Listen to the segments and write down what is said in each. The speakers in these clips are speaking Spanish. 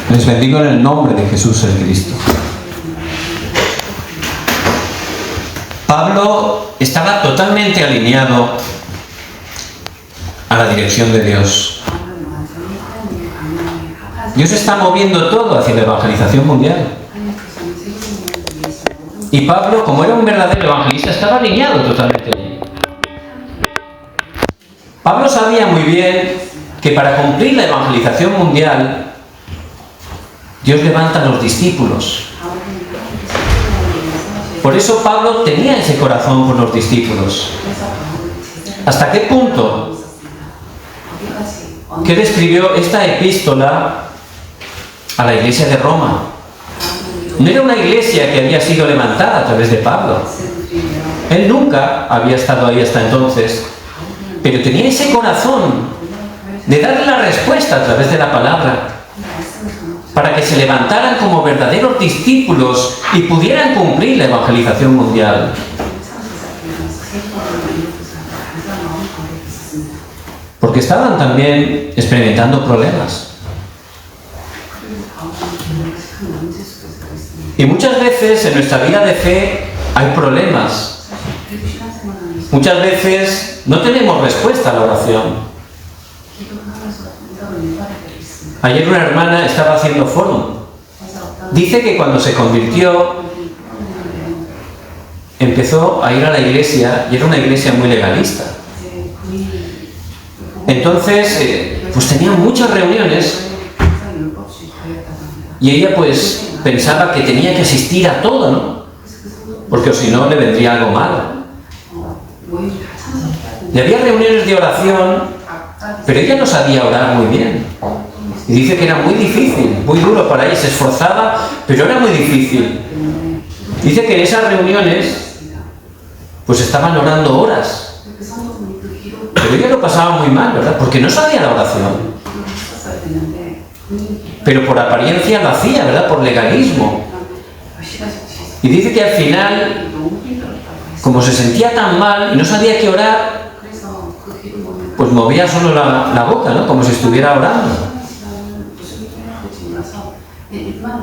Les bendigo en el nombre de Jesús el Cristo. Pablo estaba totalmente alineado a la dirección de Dios. Dios está moviendo todo hacia la evangelización mundial. Y Pablo, como era un verdadero evangelista, estaba alineado totalmente allí. Pablo sabía muy bien que para cumplir la evangelización mundial, Dios levanta a los discípulos. Por eso Pablo tenía ese corazón por los discípulos. ¿Hasta qué punto? Que él escribió esta epístola a la iglesia de Roma. No era una iglesia que había sido levantada a través de Pablo. Él nunca había estado ahí hasta entonces, pero tenía ese corazón de darle la respuesta a través de la palabra, para que se levantaran como verdaderos discípulos y pudieran cumplir la evangelización mundial. Porque estaban también experimentando problemas. Y muchas veces en nuestra vida de fe hay problemas. Muchas veces no tenemos respuesta a la oración. Ayer una hermana estaba haciendo fórum. Dice que cuando se convirtió, empezó a ir a la iglesia, y era una iglesia muy legalista. Entonces, pues tenían muchas reuniones, y ella pues pensaba que tenía que asistir a todo, ¿no? Porque si no le vendría algo malo. Y había reuniones de oración, pero ella no sabía orar muy bien. Y dice que era muy difícil, muy duro para ella, se esforzaba, pero era muy difícil. Dice que en esas reuniones, pues estaban orando horas. Pero ella lo pasaba muy mal, ¿verdad? Porque no sabía la oración. Pero por apariencia lo hacía, ¿verdad? Por legalismo. Y dice que al final, como se sentía tan mal y no sabía qué orar, pues movía solo la boca, ¿no? Como si estuviera orando.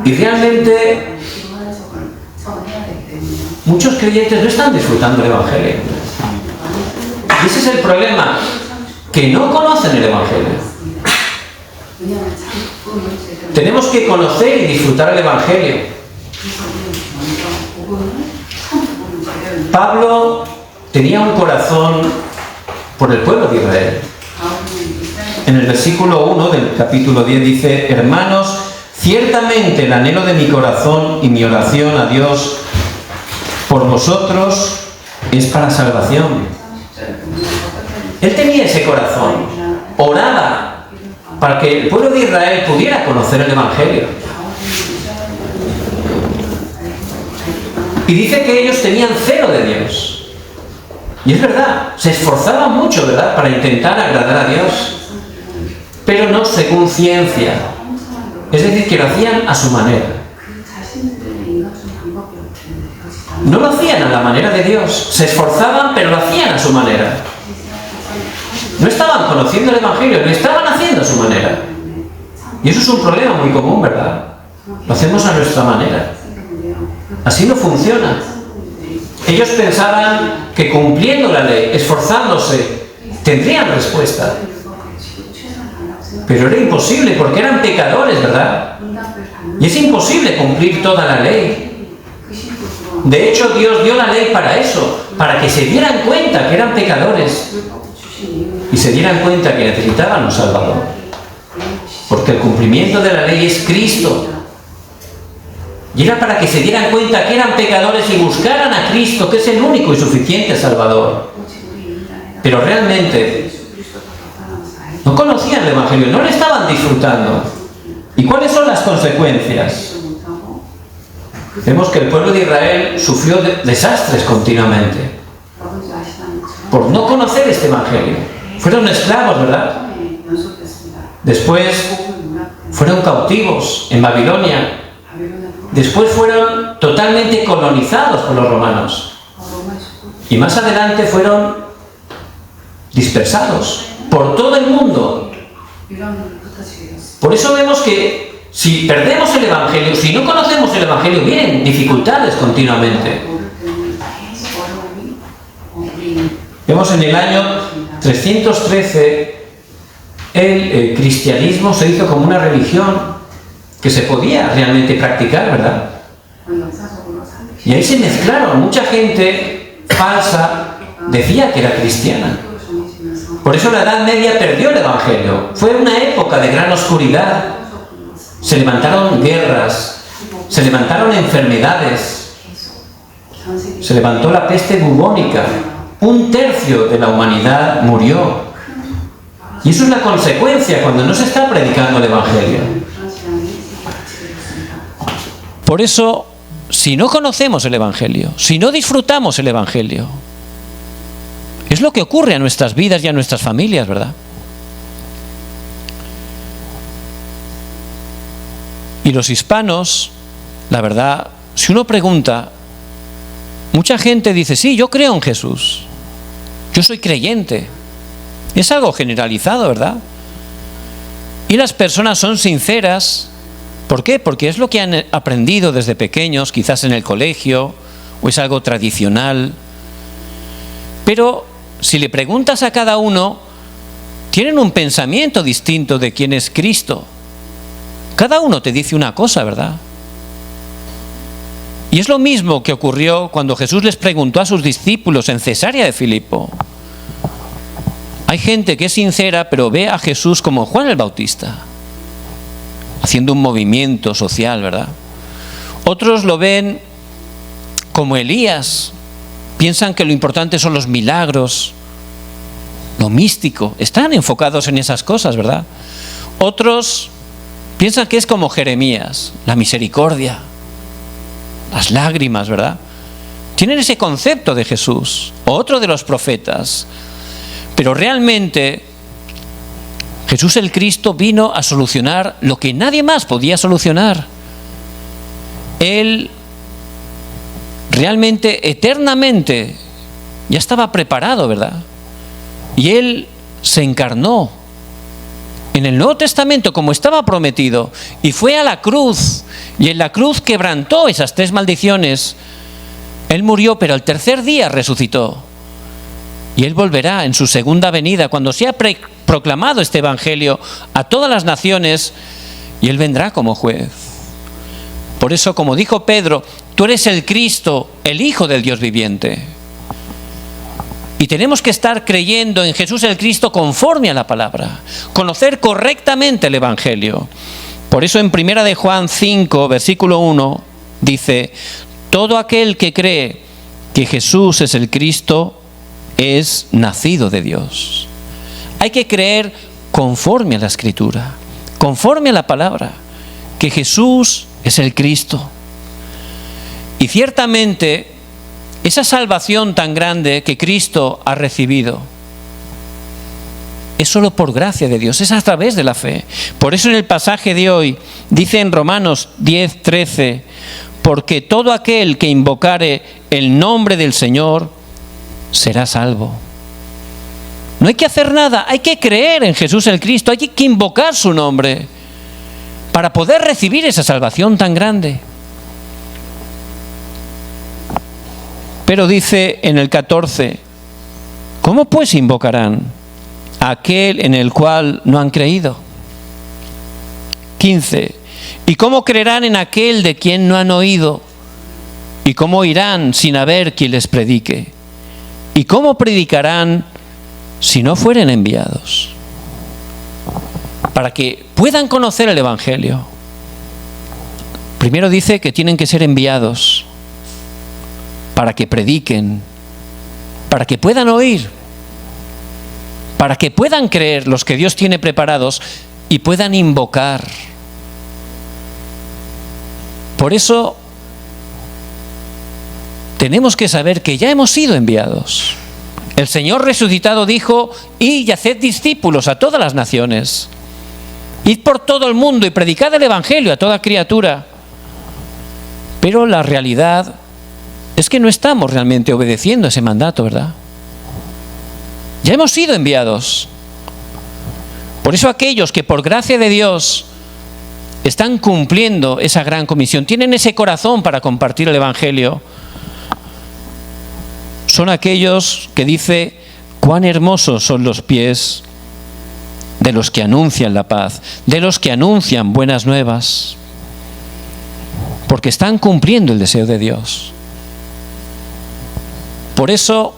Y realmente muchos creyentes no están disfrutando el Evangelio. Y ese es el problema, que no conocen el Evangelio. Tenemos que conocer y disfrutar el Evangelio. Pablo tenía un corazón por el pueblo de Israel. En el versículo 1 del capítulo 10 dice: hermanos, ciertamente el anhelo de mi corazón y mi oración a Dios por vosotros es para salvación. Él tenía ese corazón, oraba para que el pueblo de Israel pudiera conocer el Evangelio. Y dice que ellos tenían celo de Dios. Y es verdad, se esforzaban mucho, ¿verdad?, para intentar agradar a Dios, pero no según ciencia. Es decir, que lo hacían a su manera. No lo hacían a la manera de Dios. Se esforzaban, pero lo hacían a su manera. No estaban conociendo el Evangelio, lo estaban haciendo a su manera. Y eso es un problema muy común, ¿verdad? Lo hacemos a nuestra manera. Así no funciona. Ellos pensaban que cumpliendo la ley, esforzándose, tendrían respuesta. Pero era imposible, porque eran pecadores, ¿verdad? Y es imposible cumplir toda la ley. De hecho, Dios dio la ley para eso, para que se dieran cuenta que eran pecadores y se dieran cuenta que necesitaban un Salvador. Porque el cumplimiento de la ley es Cristo. Y era para que se dieran cuenta que eran pecadores y buscaran a Cristo, que es el único y suficiente Salvador. Pero realmente no conocían el Evangelio, no lo estaban disfrutando. ¿Y cuáles son las consecuencias? Vemos que el pueblo de Israel sufrió desastres continuamente por no conocer este Evangelio. Fueron esclavos, ¿verdad? Después fueron cautivos en Babilonia. Después fueron totalmente colonizados por los romanos. Y más adelante fueron dispersados por todo el mundo. Por eso vemos que Si perdemos el Evangelio, si no conocemos el Evangelio, vienen dificultades continuamente. Vemos en el año 313, el cristianismo se hizo como una religión que se podía realmente practicar, ¿verdad? Y ahí se mezclaron. Mucha gente falsa decía que era cristiana. Por eso la Edad Media perdió el Evangelio. Fue una época de gran oscuridad. Se levantaron guerras, se levantaron enfermedades, se levantó la peste bubónica. 1/3 de la humanidad murió. Y eso es la consecuencia cuando no se está predicando el Evangelio. Por eso, si no conocemos el Evangelio, si no disfrutamos el Evangelio, es lo que ocurre a nuestras vidas y a nuestras familias, ¿verdad? Y los hispanos, la verdad, si uno pregunta, mucha gente dice, sí, yo creo en Jesús, yo soy creyente. Es algo generalizado, ¿verdad? Y las personas son sinceras. ¿Por qué? Porque es lo que han aprendido desde pequeños, quizás en el colegio, o es algo tradicional. Pero si le preguntas a cada uno, tienen un pensamiento distinto de quién es Cristo. Cada uno te dice una cosa, ¿verdad? Y es lo mismo que ocurrió cuando Jesús les preguntó a sus discípulos en Cesarea de Filipo. Hay gente que es sincera, pero ve a Jesús como Juan el Bautista, haciendo un movimiento social, ¿verdad? Otros lo ven como Elías, piensan que lo importante son los milagros, lo místico, están enfocados en esas cosas, ¿verdad? Otros piensan que es como Jeremías, la misericordia, las lágrimas, ¿verdad? Tienen ese concepto de Jesús, o otro de los profetas. Pero realmente Jesús el Cristo vino a solucionar lo que nadie más podía solucionar. Él realmente, eternamente, ya estaba preparado, ¿verdad? Y Él se encarnó en el Nuevo Testamento como estaba prometido y fue a la cruz, y en la cruz quebrantó esas 3 maldiciones. Él murió, pero al 3er día resucitó. Y Él volverá en su segunda venida, cuando sea proclamado este Evangelio a todas las naciones, y Él vendrá como juez. Por eso, como dijo Pedro, tú eres el Cristo, el Hijo del Dios viviente. Y tenemos que estar creyendo en Jesús el Cristo conforme a la palabra, conocer correctamente el Evangelio. Por eso en 1 de Juan 5, versículo 1, dice, todo aquel que cree que Jesús es el Cristo es nacido de Dios. Hay que creer conforme a la Escritura, conforme a la palabra, que Jesús es el Cristo. Y ciertamente, esa salvación tan grande que Cristo ha recibido es solo por gracia de Dios, es a través de la fe. Por eso en el pasaje de hoy dice en Romanos 10:13, porque todo aquel que invocare el nombre del Señor será salvo. No hay que hacer nada, hay que creer en Jesús el Cristo, hay que invocar su nombre para poder recibir esa salvación tan grande. Pero dice en el 14, ¿cómo pues invocarán a aquel en el cual no han creído? 15, ¿y cómo creerán en aquel de quien no han oído? ¿Y cómo irán sin haber quien les predique? ¿Y cómo predicarán si no fueren enviados? Para que puedan conocer el Evangelio, primero dice que tienen que ser enviados para que prediquen, para que puedan oír, para que puedan creer los que Dios tiene preparados y puedan invocar. Por eso tenemos que saber que ya hemos sido enviados. El Señor resucitado dijo, id y haced discípulos a todas las naciones. Id por todo el mundo y predicad el Evangelio a toda criatura. Pero la realidad es que no estamos realmente obedeciendo ese mandato, ¿verdad? Ya hemos sido enviados. Por eso aquellos que por gracia de Dios están cumpliendo esa gran comisión, tienen ese corazón para compartir el Evangelio, son aquellos que dice: cuán hermosos son los pies de los que anuncian la paz, de los que anuncian buenas nuevas, porque están cumpliendo el deseo de Dios. Por eso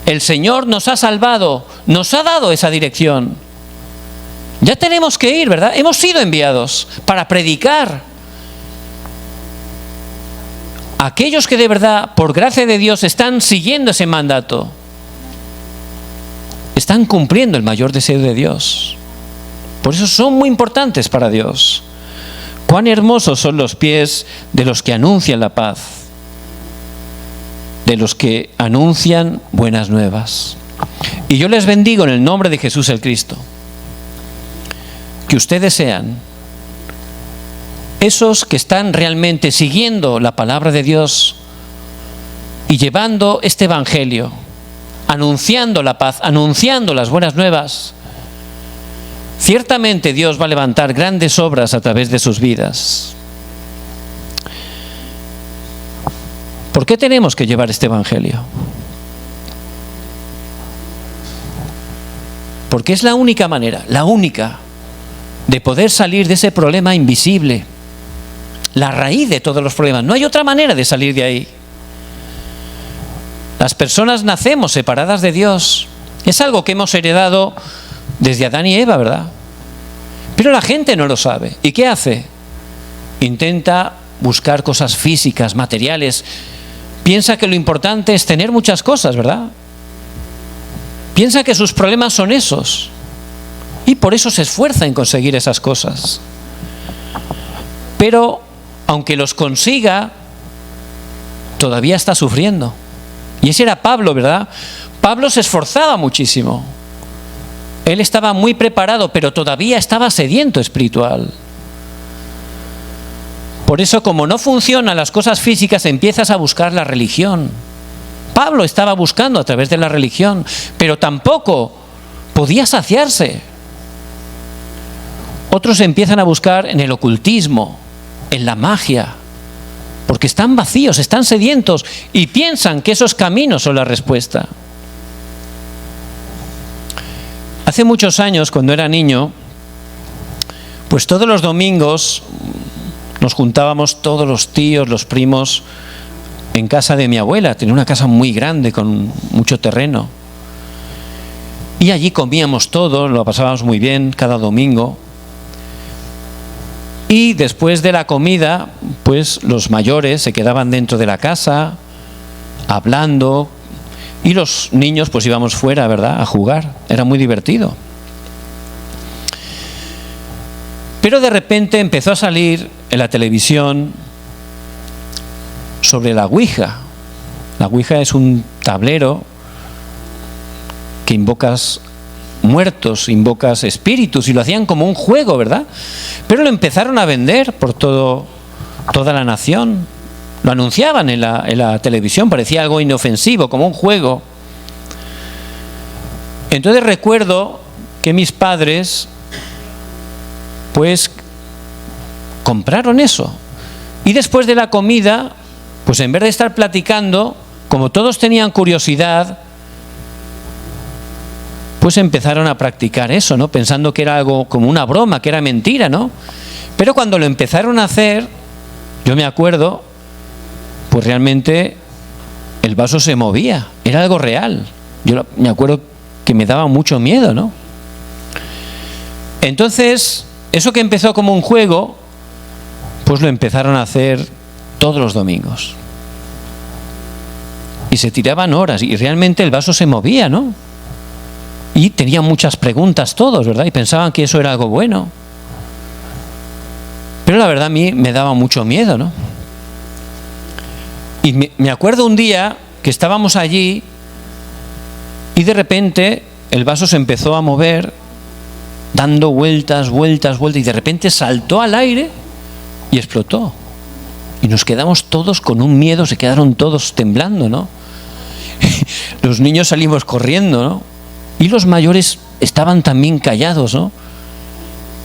el Señor nos ha salvado, nos ha dado esa dirección. Ya tenemos que ir, ¿verdad? Hemos sido enviados para predicar. Aquellos que de verdad, por gracia de Dios, están siguiendo ese mandato, están cumpliendo el mayor deseo de Dios. Por eso son muy importantes para Dios. Cuán hermosos son los pies de los que anuncian la paz, de los que anuncian buenas nuevas. Y yo les bendigo en el nombre de Jesús el Cristo. Que ustedes sean esos que están realmente siguiendo la palabra de Dios y llevando este Evangelio, anunciando la paz, anunciando las buenas nuevas. Ciertamente Dios va a levantar grandes obras a través de sus vidas. ¿Por qué tenemos que llevar este Evangelio? Porque es la única manera, la única, de poder salir de ese problema invisible, la raíz de todos los problemas. No hay otra manera de salir de ahí. Las personas nacemos separadas de Dios. Es algo que hemos heredado desde Adán y Eva, ¿verdad? Pero la gente no lo sabe. ¿Y qué hace? Intenta buscar cosas físicas, materiales. Piensa que lo importante es tener muchas cosas, ¿verdad? Piensa que sus problemas son esos. Y por eso se esfuerza en conseguir esas cosas. Pero, aunque los consiga, todavía está sufriendo. Y ese era Pablo, ¿verdad? Pablo se esforzaba muchísimo. Él estaba muy preparado, pero todavía estaba sediento espiritual. Por eso, como no funcionan las cosas físicas, empiezas a buscar la religión. Pablo estaba buscando a través de la religión, pero tampoco podía saciarse. Otros empiezan a buscar en el ocultismo, en la magia, porque están vacíos, están sedientos y piensan que esos caminos son la respuesta. Hace muchos años, cuando era niño, pues todos los domingos nos juntábamos todos los tíos, los primos, en casa de mi abuela. Tenía una casa muy grande con mucho terreno. Y allí comíamos todo, lo pasábamos muy bien cada domingo. Y después de la comida, pues los mayores se quedaban dentro de la casa, hablando, y los niños pues íbamos fuera, ¿verdad?, a jugar. Era muy divertido. Pero de repente empezó a salir en la televisión sobre la Ouija. La Ouija es un tablero que invocas muertos, invocas espíritus, y lo hacían como un juego, ¿verdad? Pero lo empezaron a vender por toda la nación. Lo anunciaban en la televisión, parecía algo inofensivo, como un juego. Entonces recuerdo que mis padres pues compraron eso. Y después de la comida, pues en vez de estar platicando, como todos tenían curiosidad, pues empezaron a practicar eso, ¿no? Pensando que era algo como una broma, que era mentira, ¿no? Pero cuando lo empezaron a hacer, yo me acuerdo, pues realmente el vaso se movía, era algo real. Yo me acuerdo que me daba mucho miedo, ¿no? Entonces, eso que empezó como un juego, pues lo empezaron a hacer todos los domingos. Y se tiraban horas y realmente el vaso se movía, ¿no? Y tenían muchas preguntas todos, ¿verdad? Y pensaban que eso era algo bueno. Pero la verdad a mí me daba mucho miedo, ¿no? Y me acuerdo un día que estábamos allí y de repente el vaso se empezó a mover, dando vueltas, y de repente saltó al aire y explotó. Y nos quedamos todos con un miedo, se quedaron todos temblando, ¿no? Los niños salimos corriendo, ¿no? Y los mayores estaban también callados, ¿no?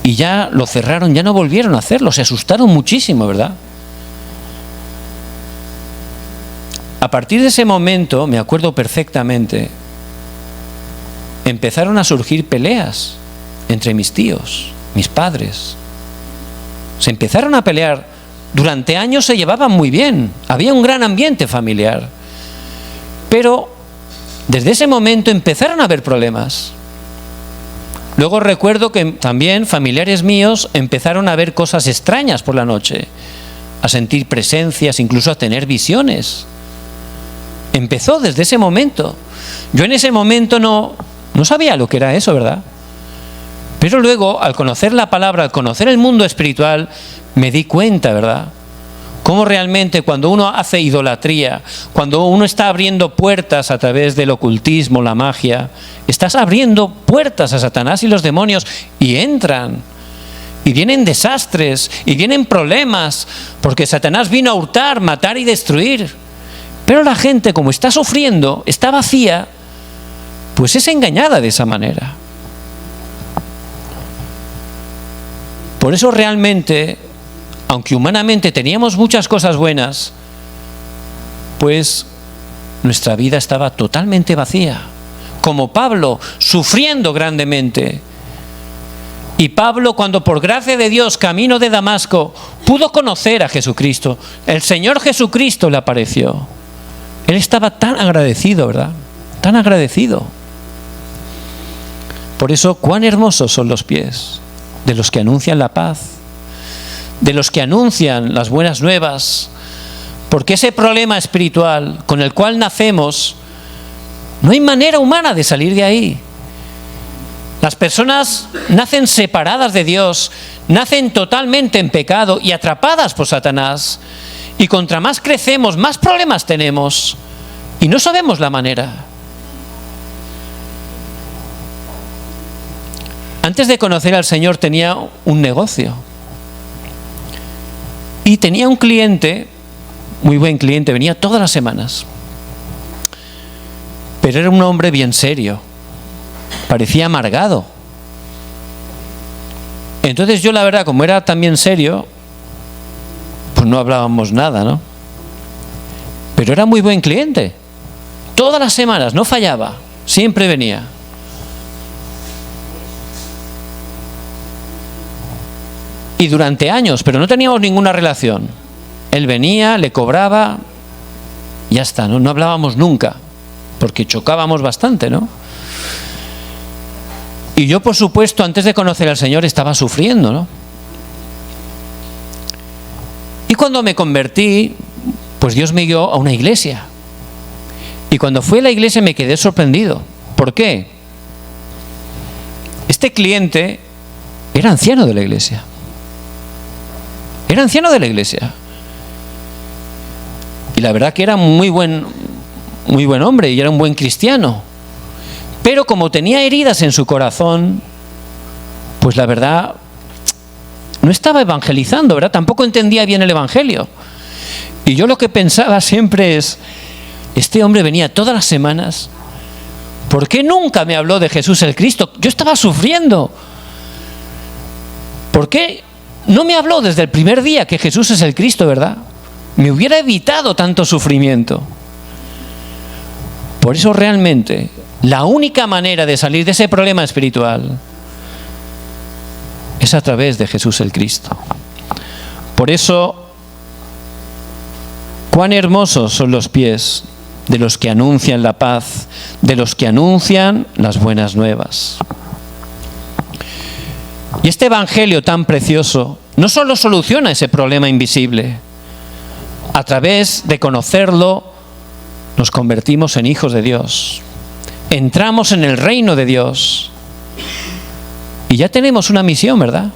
y ya lo cerraron, ya no volvieron a hacerlo, se asustaron muchísimo, ¿verdad? A partir de ese momento, me acuerdo perfectamente, empezaron a surgir peleas entre mis tíos, mis padres. Se empezaron a pelear. Durante años se llevaban muy bien, había un gran ambiente familiar. Pero desde ese momento empezaron a haber problemas. Luego recuerdo que también familiares míos empezaron a ver cosas extrañas por la noche, a sentir presencias, incluso a tener visiones. Empezó desde ese momento. Yo en ese momento no sabía lo que era eso, ¿verdad? Pero luego, al conocer la palabra, al conocer el mundo espiritual, me di cuenta, ¿verdad? Cómo realmente cuando uno hace idolatría, cuando uno está abriendo puertas a través del ocultismo, la magia, estás abriendo puertas a Satanás y los demonios y entran. Y vienen desastres, y vienen problemas, porque Satanás vino a hurtar, matar y destruir. Pero la gente, como está sufriendo, está vacía, pues es engañada de esa manera. Por eso realmente, aunque humanamente teníamos muchas cosas buenas, pues nuestra vida estaba totalmente vacía. Como Pablo, sufriendo grandemente. Y Pablo, cuando por gracia de Dios, camino de Damasco, pudo conocer a Jesucristo, el Señor Jesucristo le apareció. Él estaba tan agradecido, ¿verdad? Tan agradecido. Por eso, cuán hermosos son los pies de los que anuncian la paz, de los que anuncian las buenas nuevas, porque ese problema espiritual con el cual nacemos, no hay manera humana de salir de ahí. Las personas nacen separadas de Dios, nacen totalmente en pecado y atrapadas por Satanás, y contra más crecemos, más problemas tenemos, y no sabemos la manera. Antes de conocer al Señor tenía un negocio. Y tenía un cliente, muy buen cliente, venía todas las semanas. Pero era un hombre bien serio. Parecía amargado. Entonces yo, la verdad, como era también serio, pues no hablábamos nada, ¿no? Pero era muy buen cliente. Todas las semanas, no fallaba. Siempre venía. Y durante años, pero no teníamos ninguna relación. Él venía, le cobraba, y ya está, no hablábamos nunca, porque chocábamos bastante, ¿no? Y yo, por supuesto, antes de conocer al Señor estaba sufriendo, ¿no? Y cuando me convertí, pues Dios me guió a una iglesia. Y cuando fui a la iglesia me quedé sorprendido. ¿Por qué? Este cliente era anciano de la iglesia. Era anciano de la iglesia. Y la verdad que era muy buen hombre y era un buen cristiano. Pero como tenía heridas en su corazón, pues la verdad no estaba evangelizando, ¿verdad? Tampoco entendía bien el evangelio. Y yo lo que pensaba siempre es, este hombre venía todas las semanas, ¿por qué nunca me habló de Jesús el Cristo? Yo estaba sufriendo. ¿Por qué no me habló desde el primer día que Jesús es el Cristo, verdad? Me hubiera evitado tanto sufrimiento. Por eso realmente la única manera de salir de ese problema espiritual es a través de Jesús el Cristo. Por eso, cuán hermosos son los pies de los que anuncian la paz, de los que anuncian las buenas nuevas. Y este evangelio tan precioso no solo soluciona ese problema invisible. A través de conocerlo, nos convertimos en hijos de Dios. Entramos en el reino de Dios. Y ya tenemos una misión, ¿verdad?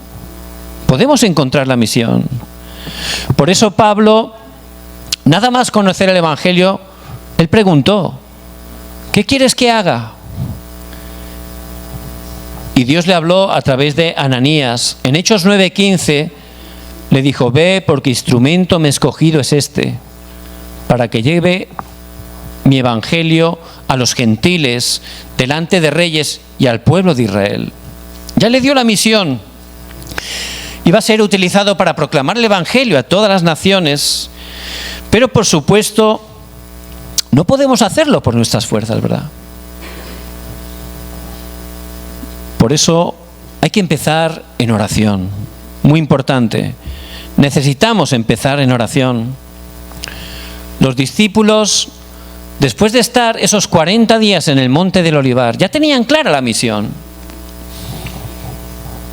Podemos encontrar la misión. Por eso Pablo, nada más conocer el evangelio, él preguntó, ¿qué quieres que haga? Y Dios le habló a través de Ananías. En Hechos 9:15 le dijo, ve porque instrumento me escogido es este, para que lleve mi evangelio a los gentiles, delante de reyes y al pueblo de Israel. Ya le dio la misión. Iba a ser utilizado para proclamar el Evangelio a todas las naciones, pero por supuesto no podemos hacerlo por nuestras fuerzas, ¿verdad? Por eso hay que empezar en oración. Muy importante. Necesitamos empezar en oración. Los discípulos, después de estar esos 40 días en el Monte del Olivar, ya tenían clara la misión.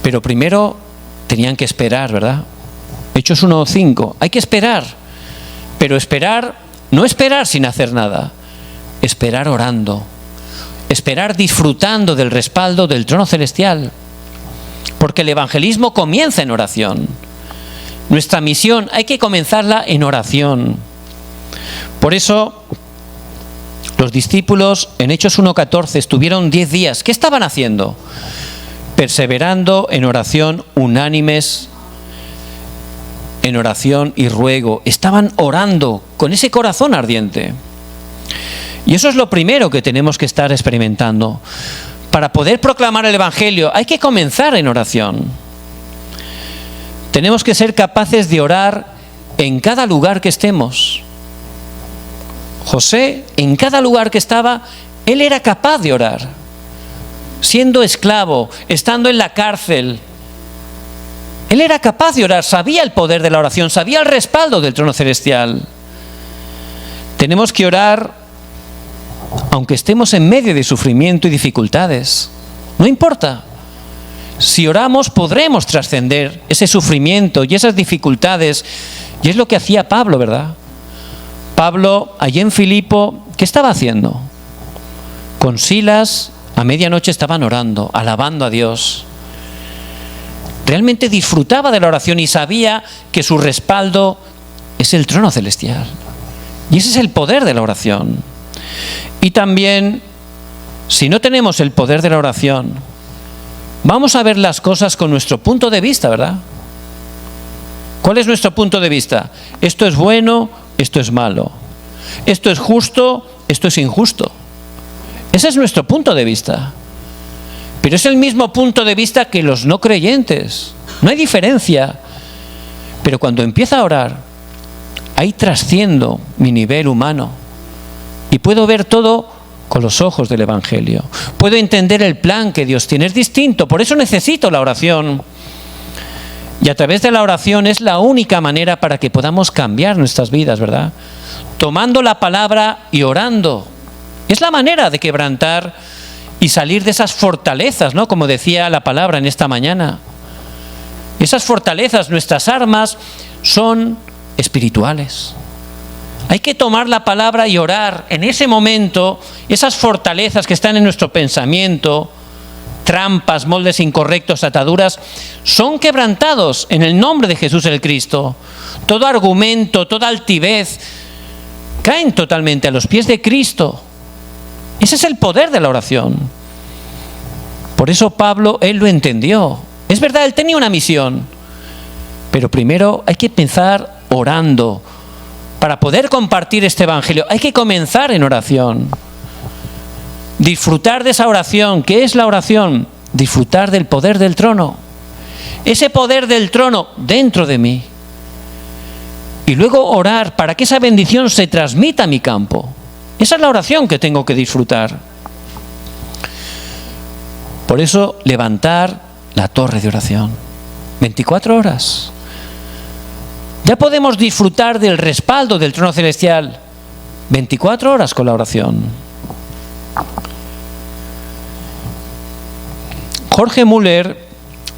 Pero primero tenían que esperar, ¿verdad? Hechos 1:5. Hay que esperar. Pero esperar, no esperar sin hacer nada. Esperar orando. Esperar disfrutando del respaldo del trono celestial. Porque el evangelismo comienza en oración. Nuestra misión hay que comenzarla en oración. Por eso, los discípulos en Hechos 1:14 estuvieron 10 días. ¿Qué estaban haciendo? Perseverando en oración, unánimes, en oración y ruego. Estaban orando con ese corazón ardiente. Y eso es lo primero que tenemos que estar experimentando. Para poder proclamar el Evangelio hay que comenzar en oración. Tenemos que ser capaces de orar en cada lugar que estemos. José, en cada lugar que estaba, él era capaz de orar. Siendo esclavo, estando en la cárcel, él era capaz de orar, sabía el poder de la oración, sabía el respaldo del trono celestial. Tenemos que orar aunque estemos en medio de sufrimiento y dificultades. No importa. Si oramos podremos trascender ese sufrimiento y esas dificultades. Y es lo que hacía Pablo, ¿verdad? Pablo, allí en Filipo, ¿qué estaba haciendo? Con Silas, a medianoche estaban orando, alabando a Dios. Realmente disfrutaba de la oración y sabía que su respaldo es el trono celestial. Y ese es el poder de la oración. Y también, si no tenemos el poder de la oración, vamos a ver las cosas con nuestro punto de vista, ¿verdad? ¿Cuál es nuestro punto de vista? Esto es bueno, esto es malo. Esto es justo, esto es injusto. Ese es nuestro punto de vista. Pero es el mismo punto de vista que los no creyentes. No hay diferencia. Pero cuando empiezo a orar, ahí trasciendo mi nivel humano. Y puedo ver todo con los ojos del Evangelio. Puedo entender el plan que Dios tiene. Es distinto, por eso necesito la oración. Y a través de la oración es la única manera para que podamos cambiar nuestras vidas, ¿verdad? Tomando la palabra y orando. Es la manera de quebrantar y salir de esas fortalezas, ¿no? Como decía la palabra en esta mañana. Esas fortalezas, nuestras armas, son espirituales. Hay que tomar la palabra y orar. En ese momento, esas fortalezas que están en nuestro pensamiento, trampas, moldes incorrectos, ataduras, son quebrantados en el nombre de Jesús el Cristo. Todo argumento, toda altivez, caen totalmente a los pies de Cristo. Ese es el poder de la oración. Por eso Pablo, él lo entendió. Es verdad, él tenía una misión. Pero primero hay que empezar orando. Para poder compartir este Evangelio hay que comenzar en oración. Disfrutar de esa oración. ¿Qué es la oración? Disfrutar del poder del trono. Ese poder del trono dentro de mí. Y luego orar para que esa bendición se transmita a mi campo. Esa es la oración que tengo que disfrutar. Por eso, levantar la torre de oración. 24 horas. Ya podemos disfrutar del respaldo del trono celestial 24 horas con la oración. Jorge Müller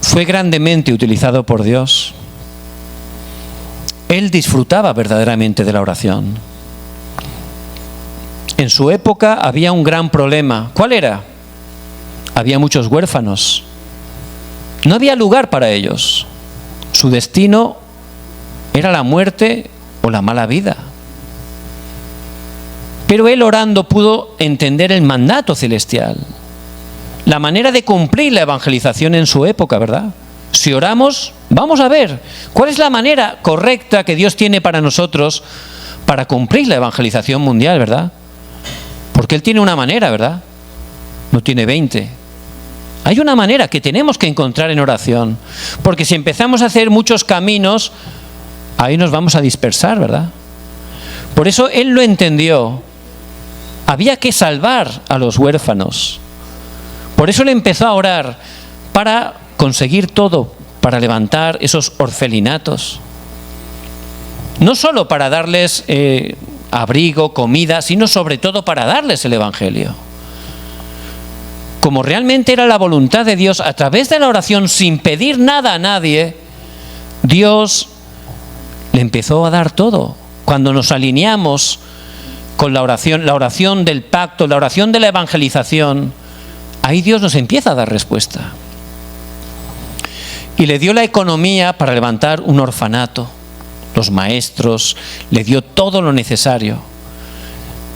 fue grandemente utilizado por Dios. Él disfrutaba verdaderamente de la oración. En su época había un gran problema. ¿Cuál era? Había muchos huérfanos. No había lugar para ellos. Su destino era la muerte o la mala vida. Pero él orando pudo entender el mandato celestial, la manera de cumplir la evangelización en su época, ¿verdad? Si oramos, vamos a ver cuál es la manera correcta que Dios tiene para nosotros para cumplir la evangelización mundial, ¿verdad? Porque Él tiene una manera, ¿verdad? No tiene 20. Hay una manera que tenemos que encontrar en oración, porque si empezamos a hacer muchos caminos, ahí nos vamos a dispersar, ¿verdad? Por eso él lo entendió. Había que salvar a los huérfanos. Por eso él empezó a orar para conseguir todo, para levantar esos orfelinatos. No solo para darles abrigo, comida, sino sobre todo para darles el Evangelio. Como realmente era la voluntad de Dios, a través de la oración, sin pedir nada a nadie, Dios le empezó a dar todo. Cuando nos alineamos con la oración del pacto, la oración de la evangelización, ahí Dios nos empieza a dar respuesta. Y le dio la economía para levantar un orfanato, los maestros, le dio todo lo necesario.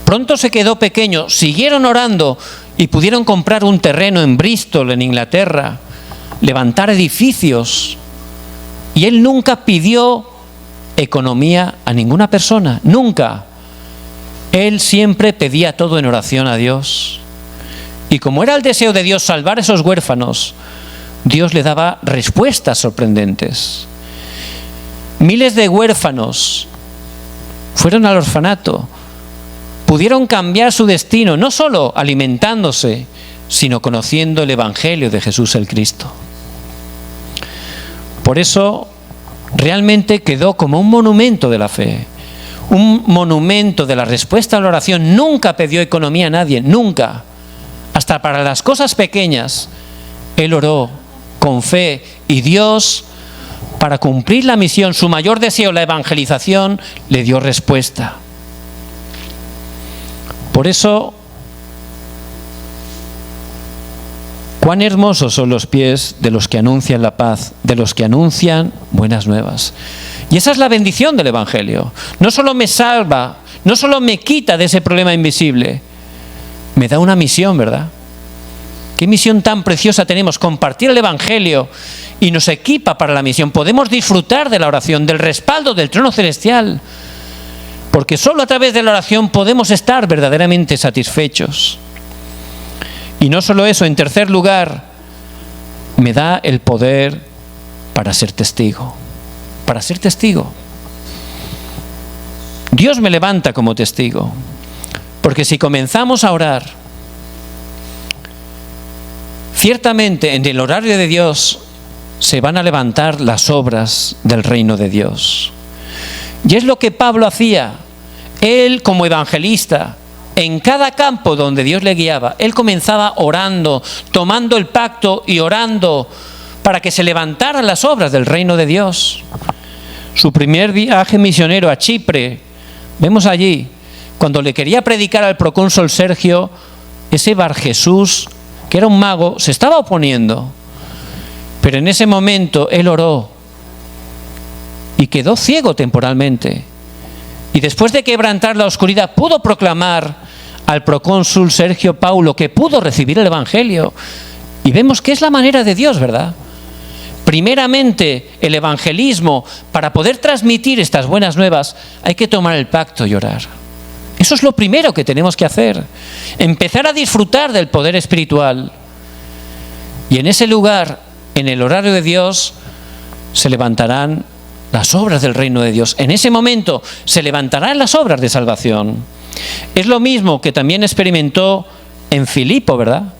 Pronto se quedó pequeño, siguieron orando y pudieron comprar un terreno en Bristol, en Inglaterra, levantar edificios. Y él nunca pidió economía a ninguna persona, nunca. Él siempre pedía todo en oración a Dios. Y como era el deseo de Dios salvar a esos huérfanos, Dios le daba respuestas sorprendentes. Miles de huérfanos fueron al orfanato, pudieron cambiar su destino, no solo alimentándose, sino conociendo el Evangelio de Jesús el Cristo. Por eso, realmente quedó como un monumento de la fe, un monumento de la respuesta a la oración. Nunca pidió economía a nadie, nunca. Hasta para las cosas pequeñas, él oró con fe y Dios, para cumplir la misión, su mayor deseo, la evangelización, le dio respuesta. Por eso, cuán hermosos son los pies de los que anuncian la paz, de los que anuncian buenas nuevas. Y esa es la bendición del Evangelio. No solo me salva, no solo me quita de ese problema invisible, me da una misión, ¿verdad? ¿Qué misión tan preciosa tenemos? Compartir el Evangelio y nos equipa para la misión. Podemos disfrutar de la oración, del respaldo del trono celestial, porque solo a través de la oración podemos estar verdaderamente satisfechos. Y no solo eso, en tercer lugar, me da el poder para ser testigo. Para ser testigo. Dios me levanta como testigo, porque si comenzamos a orar, ciertamente en el horario de Dios se van a levantar las obras del reino de Dios. Y es lo que Pablo hacía. Él, como evangelista, en cada campo donde Dios le guiaba, él comenzaba orando, tomando el pacto y orando para que se levantaran las obras del reino de Dios. Su primer viaje misionero a Chipre, vemos allí, cuando le quería predicar al procónsul Sergio, ese Bar Jesús, que era un mago, se estaba oponiendo. Pero en ese momento él oró y quedó ciego temporalmente. Y después de quebrantar la oscuridad, pudo proclamar al procónsul Sergio Paulo que pudo recibir el Evangelio. Y vemos que es la manera de Dios, ¿verdad? Primeramente, el evangelismo, para poder transmitir estas buenas nuevas, hay que tomar el pacto y orar. Eso es lo primero que tenemos que hacer. Empezar a disfrutar del poder espiritual. Y en ese lugar, en el horario de Dios, se levantarán las obras del reino de Dios. En ese momento se levantarán las obras de salvación. Es lo mismo que también experimentó en Filipo, ¿verdad?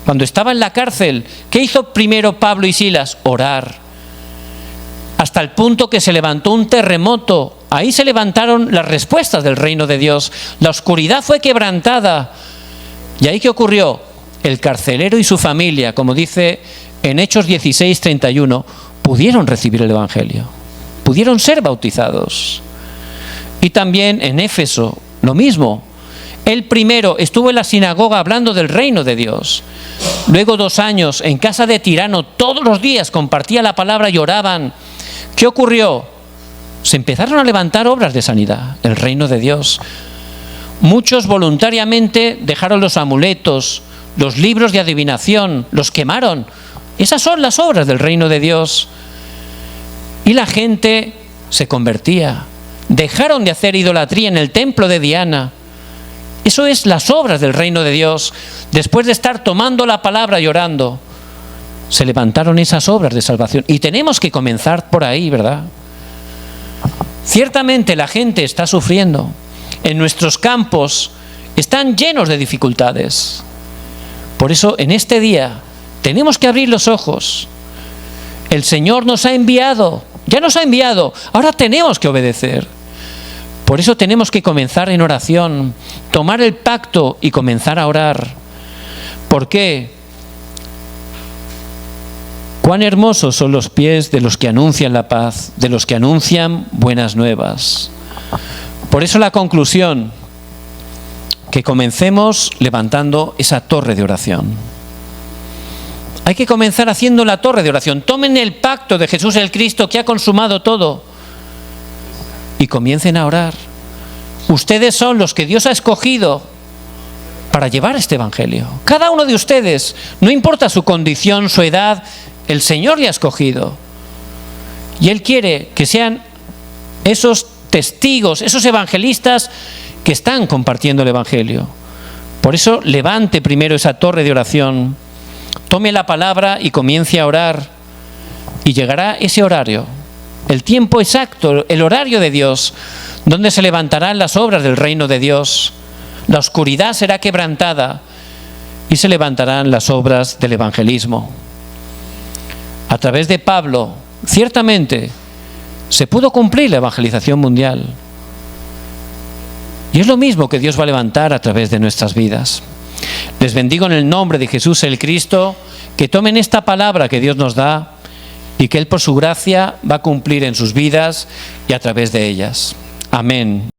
Cuando estaba en la cárcel, ¿qué hizo primero Pablo y Silas? Orar. Hasta el punto que se levantó un terremoto. Ahí se levantaron las respuestas del reino de Dios. La oscuridad fue quebrantada. ¿Y ahí qué ocurrió? El carcelero y su familia, como dice en Hechos 16:31, pudieron recibir el Evangelio. Pudieron ser bautizados. Y también en Éfeso, lo mismo. Él primero estuvo en la sinagoga hablando del reino de Dios. Luego 2 años en casa de Tirano, todos los días compartía la palabra y oraban. ¿Qué ocurrió? Se empezaron a levantar obras de sanidad, el reino de Dios. Muchos voluntariamente dejaron los amuletos, los libros de adivinación, los quemaron. Esas son las obras del reino de Dios. Y la gente se convertía. Dejaron de hacer idolatría en el templo de Diana. Eso es las obras del reino de Dios. Después de estar tomando la palabra y orando, se levantaron esas obras de salvación. Y tenemos que comenzar por ahí, ¿verdad? Ciertamente la gente está sufriendo. En nuestros campos están llenos de dificultades. Por eso en este día tenemos que abrir los ojos. El Señor nos ha enviado, ya nos ha enviado, ahora tenemos que obedecer. Por eso tenemos que comenzar en oración, tomar el pacto y comenzar a orar. ¿Por qué? Cuán hermosos son los pies de los que anuncian la paz, de los que anuncian buenas nuevas. Por eso la conclusión, que comencemos levantando esa torre de oración. Hay que comenzar haciendo la torre de oración. Tomen el pacto de Jesús el Cristo que ha consumado todo y comiencen a orar. Ustedes son los que Dios ha escogido para llevar este evangelio. Cada uno de ustedes, no importa su condición, su edad, el Señor le ha escogido. Y Él quiere que sean esos testigos, esos evangelistas que están compartiendo el evangelio. Por eso levante primero esa torre de oración, tome la palabra y comience a orar. Y llegará ese horario, el tiempo exacto, el horario de Dios, donde se levantarán las obras del reino de Dios. La oscuridad será quebrantada y se levantarán las obras del evangelismo. A través de Pablo, ciertamente, se pudo cumplir la evangelización mundial. Y es lo mismo que Dios va a levantar a través de nuestras vidas. Les bendigo en el nombre de Jesús el Cristo, que tomen esta palabra que Dios nos da y que Él por su gracia va a cumplir en sus vidas y a través de ellas. Amén.